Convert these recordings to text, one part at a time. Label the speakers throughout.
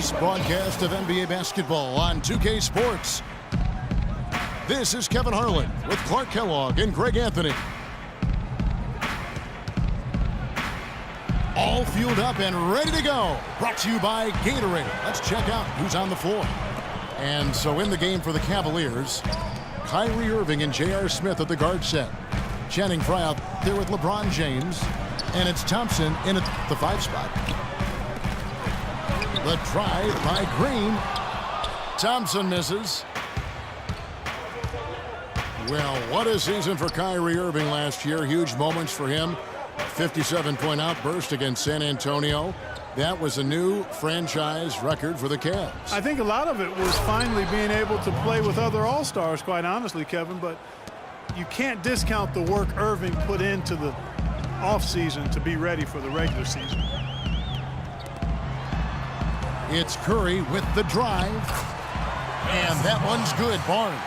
Speaker 1: greatest broadcast of NBA basketball on 2K Sports. This is Kevin Harlan with Clark Kellogg and Greg Anthony. All fueled up and ready to go. Brought to you by Gatorade. Let's check out who's on the floor. And so in the game for the Cavaliers, Kyrie Irving and J.R. Smith at the guard set. Channing Frye out there with LeBron James. And it's Thompson in at the 5 spot. The drive by Green. Thompson misses. Well, what a season for Kyrie Irving last year. Huge moments for him. 57-point outburst against San Antonio. That was a new franchise record for the Cavs.
Speaker 2: I think a lot of it was finally being able to play with other All-Stars, quite honestly, Kevin. But you can't discount the work Irving put into the offseason to be ready for the regular season.
Speaker 1: It's Curry with the drive. And that one's good. Barnes.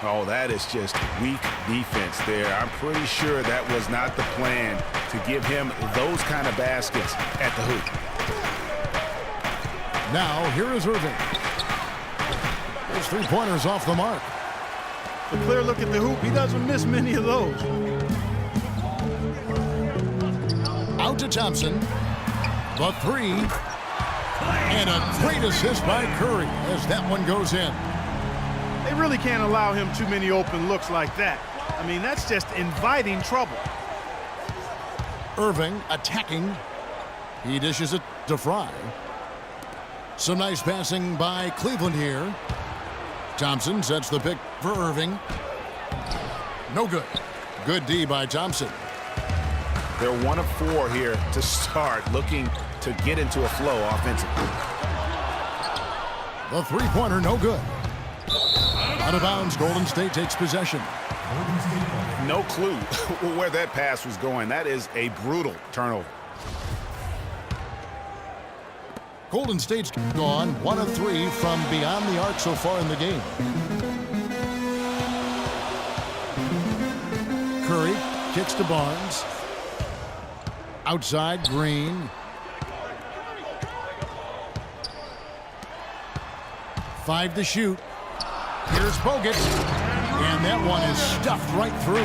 Speaker 3: Oh, that is just weak defense there. I'm pretty sure that was not the plan to give him those kind of baskets at the hoop.
Speaker 1: Now, here is Irving. His three-pointers off the mark.
Speaker 2: A clear look at the hoop. He doesn't miss many of those.
Speaker 1: Out to Thompson. The three. And a great assist by Curry as that one goes in.
Speaker 2: They really can't allow him too many open looks like that. I mean, that's just inviting trouble.
Speaker 1: Irving attacking. He dishes it to Frye. Some nice passing by Cleveland here. Thompson sets the pick for Irving. No good. Good D by Thompson.
Speaker 3: They're 1 of 4 here to start, looking to get into a flow offensively.
Speaker 1: The three-pointer, no good. Out of bounds, Golden State takes possession.
Speaker 3: No clue where that pass was going. That is a brutal turnover.
Speaker 1: Golden State's gone 1 of 3 from beyond the arc so far in the game. Curry kicks to Barnes. Outside, Green. 5 to shoot. Here's Bogut. And that one is stuffed right through.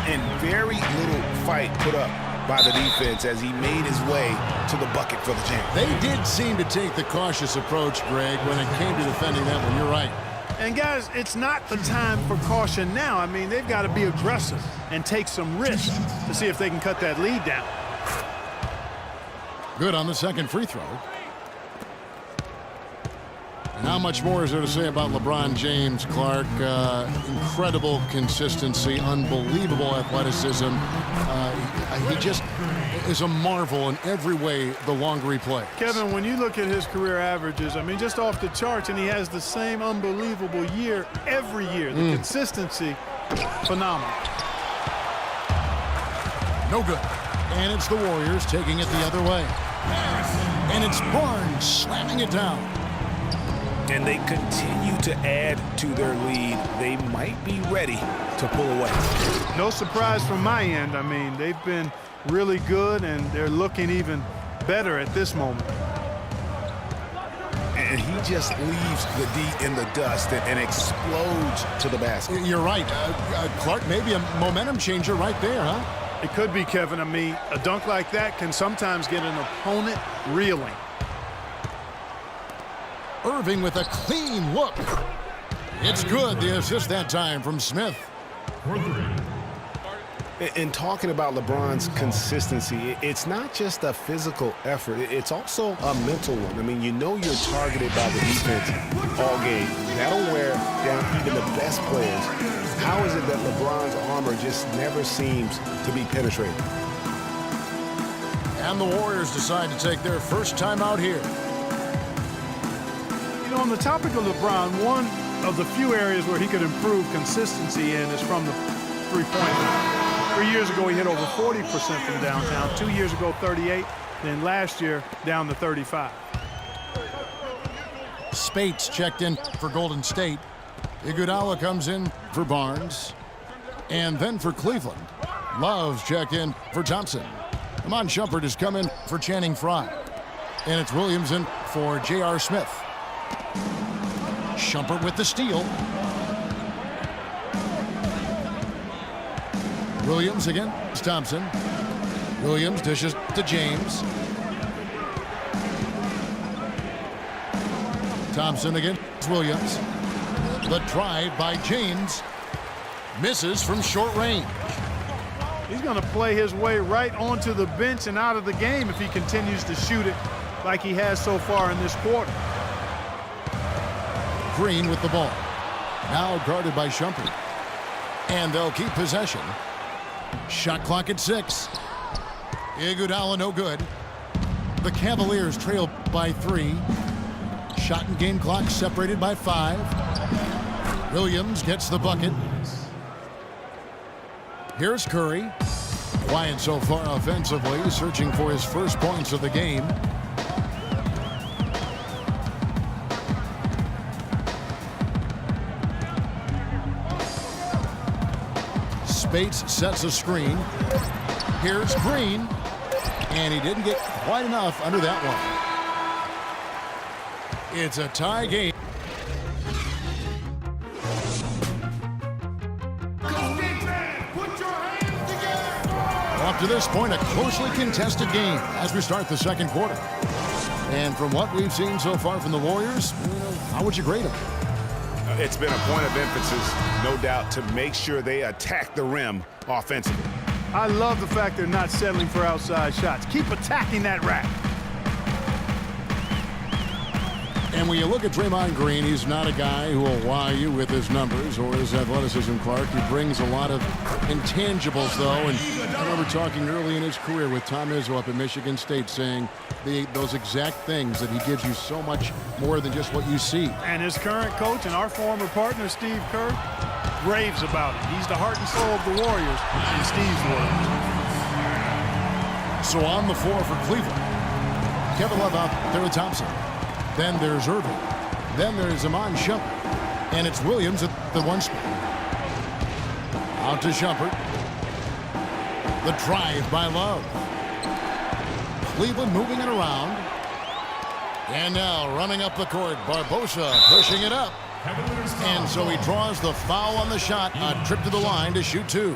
Speaker 3: And very little fight put up by the defense as he made his way to the bucket for the jam.
Speaker 1: They did seem to take the cautious approach, Greg, when it came to defending that one. You're right.
Speaker 2: And, guys, it's not the time for caution now. I mean, they've got to be aggressive and take some risks to see if they can cut that lead down.
Speaker 1: Good on the second free throw. And how much more is there to say about LeBron James, Clark? Incredible consistency, unbelievable athleticism. He just is a marvel in every way the longer he plays.
Speaker 2: Kevin, when you look at his career averages, I mean, just off the charts, and he has the same unbelievable year every year. The consistency, phenomenal.
Speaker 1: No good. And it's the Warriors taking it the other way. And it's Barnes slamming it down.
Speaker 3: And they continue to add to their lead. They might be ready to pull away.
Speaker 2: No surprise from my end. I mean, they've been really good, and they're looking even better at this moment.
Speaker 3: And he just leaves the D in the dust and explodes to the basket.
Speaker 1: You're right. Clark, maybe a momentum changer right there, huh?
Speaker 2: It could be, Kevin. I mean, a dunk like that can sometimes get an opponent reeling.
Speaker 1: Irving with a clean look. It's good. The assist that time from Smith.
Speaker 3: And talking about LeBron's consistency, it's not just a physical effort. It's also a mental one. I mean, you know you're targeted by the defense all game. That'll wear down even the best players. How is it that LeBron's armor just never seems to be penetrated?
Speaker 1: And the Warriors decide to take their first time out here.
Speaker 2: You know, on the topic of LeBron, one of the few areas where he could improve consistency in is from the three-point line. 3 years ago, he hit over 40% from downtown. 2 years ago, 38. Then last year, down to 35.
Speaker 1: Spates checked in for Golden State. Iguodala comes in for Barnes. And then for Cleveland, Love's checked in for Thompson. Iman Shumpert has come in for Channing Frye. And it's Williams in for J.R. Smith. Shumpert with the steal. Williams again. Thompson. Williams dishes to James. Thompson again. It's Williams. The drive by James. Misses from short range.
Speaker 2: He's going to play his way right onto the bench and out of the game if he continues to shoot it like he has so far in this quarter.
Speaker 1: Green with the ball. Now guarded by Shumpert. And they'll keep possession. Shot clock at 6. Iguodala no good. The Cavaliers trail by 3. Shot and game clock separated by 5. Williams gets the bucket. Here's Curry. Quiet so far offensively, searching for his first points of the game. Spates sets a screen. Here's Green. And he didn't get quite enough under that one. It's a tie game. Up to this point, a closely contested game as we start the second quarter. And from what we've seen so far from the Warriors, how would you grade them?
Speaker 3: It's been a point of emphasis, no doubt, to make sure they attack the rim offensively.
Speaker 2: I love the fact they're not settling for outside shots. Keep attacking that rack.
Speaker 1: And when you look at Draymond Green, he's not a guy who will wow you with his numbers or his athleticism, Clark. He brings a lot of intangibles, though. And I remember talking early in his career with Tom Izzo up at Michigan State saying those exact things, that he gives you so much more than just what you see.
Speaker 2: And his current coach and our former partner, Steve Kerr, raves about it. He's the heart and soul of the Warriors, in Steve's words.
Speaker 1: So on the floor for Cleveland, Kevin Love out there with Thompson. Then there's Irving. Then there's Iman Shumpert. And it's Williams at the 1 spot. Out to Shumpert. The drive by Love. Cleveland moving it around. And now running up the court, Barbosa pushing it up. And so he draws the foul on the shot. A trip to the line to shoot 2.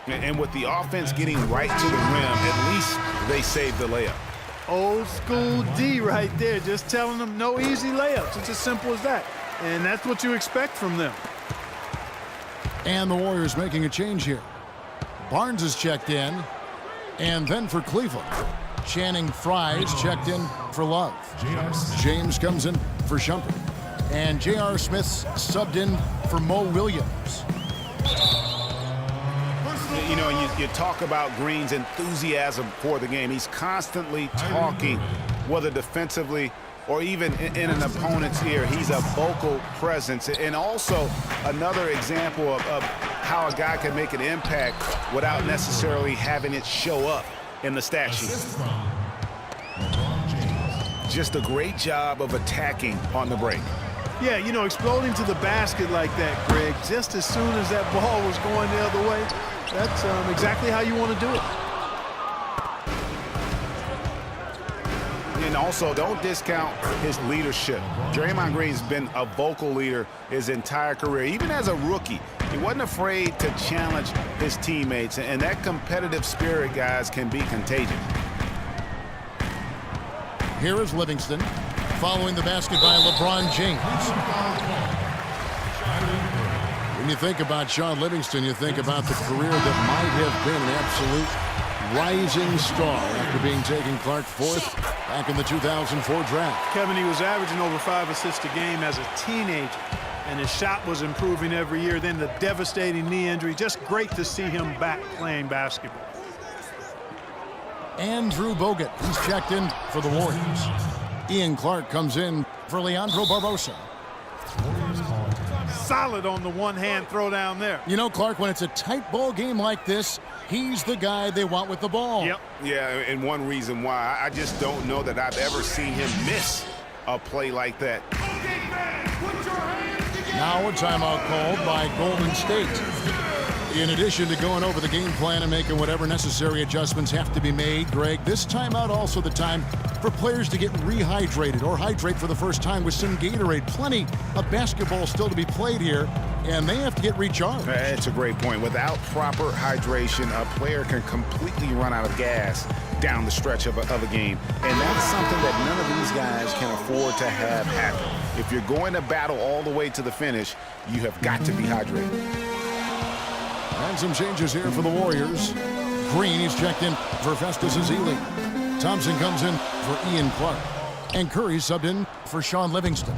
Speaker 3: And with the offense getting right to the rim, at least they saved the layup.
Speaker 2: Old school D right there, just telling them no easy layups. It's as simple as that. And that's what you expect from them.
Speaker 1: And the Warriors making a change here. Barnes is checked in. And then for Cleveland, Channing Frye's checked in for Love. James comes in for Shumpert. And J.R. Smith's subbed in for Mo Williams.
Speaker 3: You know, you talk about Green's enthusiasm for the game. He's constantly talking, whether defensively or even in an opponent's ear. He's a vocal presence. And also another example of how a guy can make an impact without necessarily having it show up in the stat sheet. Just a great job of attacking on the break.
Speaker 2: Yeah, you know, exploding to the basket like that, Greg, just as soon as that ball was going the other way, that's exactly how you want to do it.
Speaker 3: And also, don't discount his leadership. Draymond Green's been a vocal leader his entire career. Even as a rookie, he wasn't afraid to challenge his teammates. And that competitive spirit, guys, can be contagious.
Speaker 1: Here is Livingston following the basket by LeBron James. When you think about Shaun Livingston, you think about the career that might have been an absolute rising star after being taken Clark 4th back in the 2004 draft.
Speaker 2: Kevin, he was averaging over 5 assists a game as a teenager, and his shot was improving every year. Then the devastating knee injury. Just great to see him back playing basketball.
Speaker 1: Andrew Bogut, he's checked in for the Warriors. Ian Clark comes in for Leandro Barbosa.
Speaker 2: Solid on the one-hand throw down there.
Speaker 1: You know, Clark, when it's a tight ball game like this, he's the guy they want with the ball.
Speaker 2: Yep.
Speaker 3: Yeah, and one reason why, I just don't know that I've ever seen him miss a play like that.
Speaker 1: Now a timeout called by Golden State. In addition to going over the game plan and making whatever necessary adjustments have to be made, Greg, this timeout also the time for players to get rehydrated or hydrate for the first time with some Gatorade. Plenty of basketball still to be played here, and they have to get recharged.
Speaker 3: That's a great point. Without proper hydration, a player can completely run out of gas down the stretch of a game. And that's something that none of these guys can afford to have happen. If you're going to battle all the way to the finish, you have got to be hydrated.
Speaker 1: And some changes here for the Warriors. Green, he's checked in for Festus Ezeli. Thompson comes in for Ian Clark. And Curry subbed in for Shaun Livingston.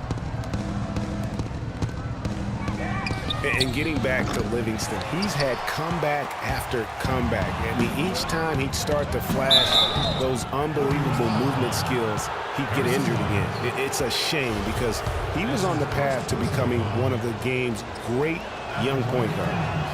Speaker 3: And getting back to Livingston, he's had comeback after comeback. I mean, each time he'd start to flash those unbelievable movement skills, he'd get injured again. It's a shame because he was on the path to becoming one of the game's great young point guards.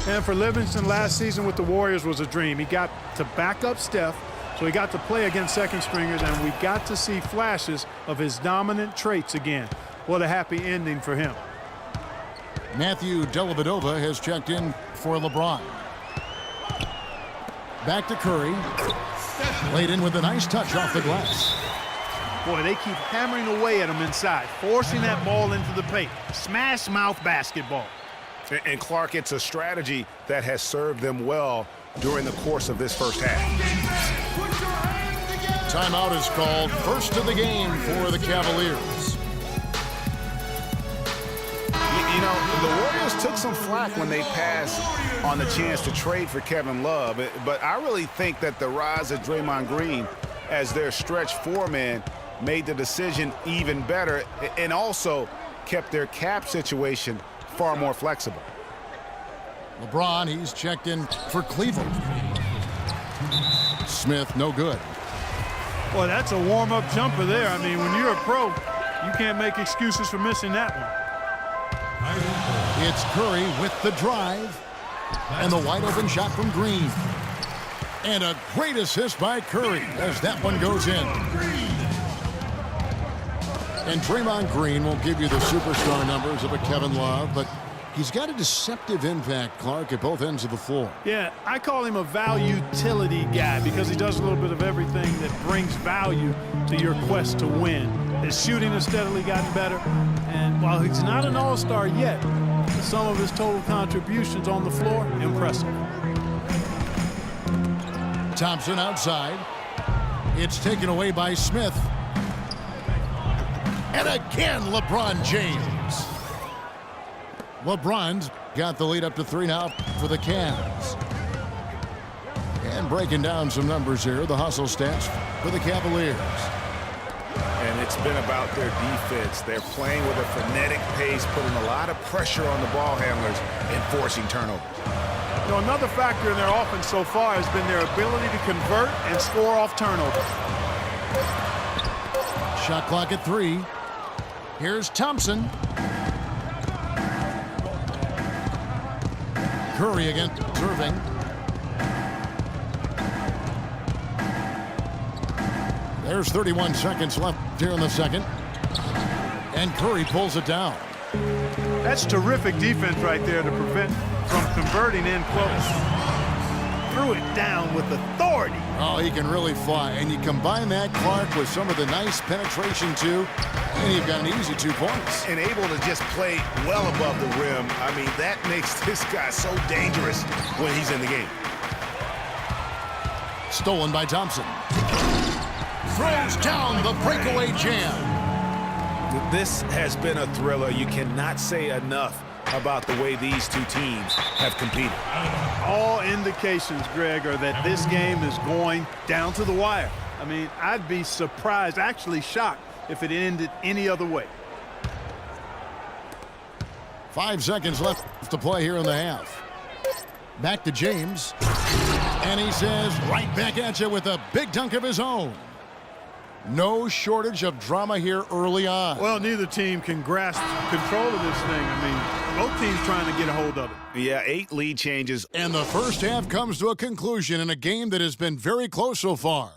Speaker 2: And for Livingston, last season with the Warriors was a dream. He got to back up Steph, so he got to play against second stringers, and we got to see flashes of his dominant traits again. What a happy ending for him.
Speaker 1: Matthew Dellavedova has checked in for LeBron. Back to Curry. Laid in with a nice touch off the glass.
Speaker 2: Boy, they keep hammering away at him inside, forcing that ball into the paint. Smash mouth basketball.
Speaker 3: And Clark, it's a strategy that has served them well during the course of this first half.
Speaker 1: Timeout is called. First of the game for the Cavaliers.
Speaker 3: You know, the Warriors took some flack when they passed on the chance to trade for Kevin Love, but I really think that the rise of Draymond Green as their stretch four-man made the decision even better and also kept their cap situation far more flexible.
Speaker 1: LeBron, he's checked in for Cleveland. Smith, no good.
Speaker 2: Boy, that's a warm-up jumper there. I mean, when you're a pro, you can't make excuses for missing that one.
Speaker 1: It's Curry with the drive. And the wide-open shot from Green. And a great assist by Curry as that one goes in. And Draymond Green won't give you the superstar numbers of a Kevin Love, but he's got a deceptive impact, Clark, at both ends of the floor.
Speaker 2: Yeah, I call him a value utility guy because he does a little bit of everything that brings value to your quest to win. His shooting has steadily gotten better, and while he's not an all-star yet, some of his total contributions on the floor, impressive.
Speaker 1: Thompson outside. It's taken away by Smith. And again, LeBron James. LeBron's got the lead up to 3 now for the Cavs. And breaking down some numbers here, the hustle stats for the Cavaliers.
Speaker 3: And it's been about their defense. They're playing with a frenetic pace, putting a lot of pressure on the ball handlers and forcing turnovers.
Speaker 2: You know, another factor in their offense so far has been their ability to convert and score off turnovers.
Speaker 1: Shot clock at 3. Here's Thompson. Curry against Irving. There's 31 seconds left here in the second. And Curry pulls it down.
Speaker 2: That's terrific defense right there to prevent from converting in close. Threw it down with authority.
Speaker 1: Oh, he can really fly. And you combine that, Clark, with some of the nice penetration, too, and you've got an easy 2 points.
Speaker 3: And able to just play well above the rim. I mean, that makes this guy so dangerous when he's in the game.
Speaker 1: Stolen by Thompson. Throws down the breakaway jam.
Speaker 3: This has been a thriller. You cannot say enough about the way these two teams have competed.
Speaker 2: All indications, Greg, are that this game is going down to the wire. I mean, I'd be surprised, actually shocked, if it ended any other way.
Speaker 1: 5 seconds left to play here in the half. Back to James. And he says, right back at you with a big dunk of his own. No shortage of drama here early on.
Speaker 2: Well, neither team can grasp control of this thing. I mean, both teams trying to get a hold of it.
Speaker 3: Yeah, 8 lead changes.
Speaker 1: And the first half comes to a conclusion in a game that has been very close so far.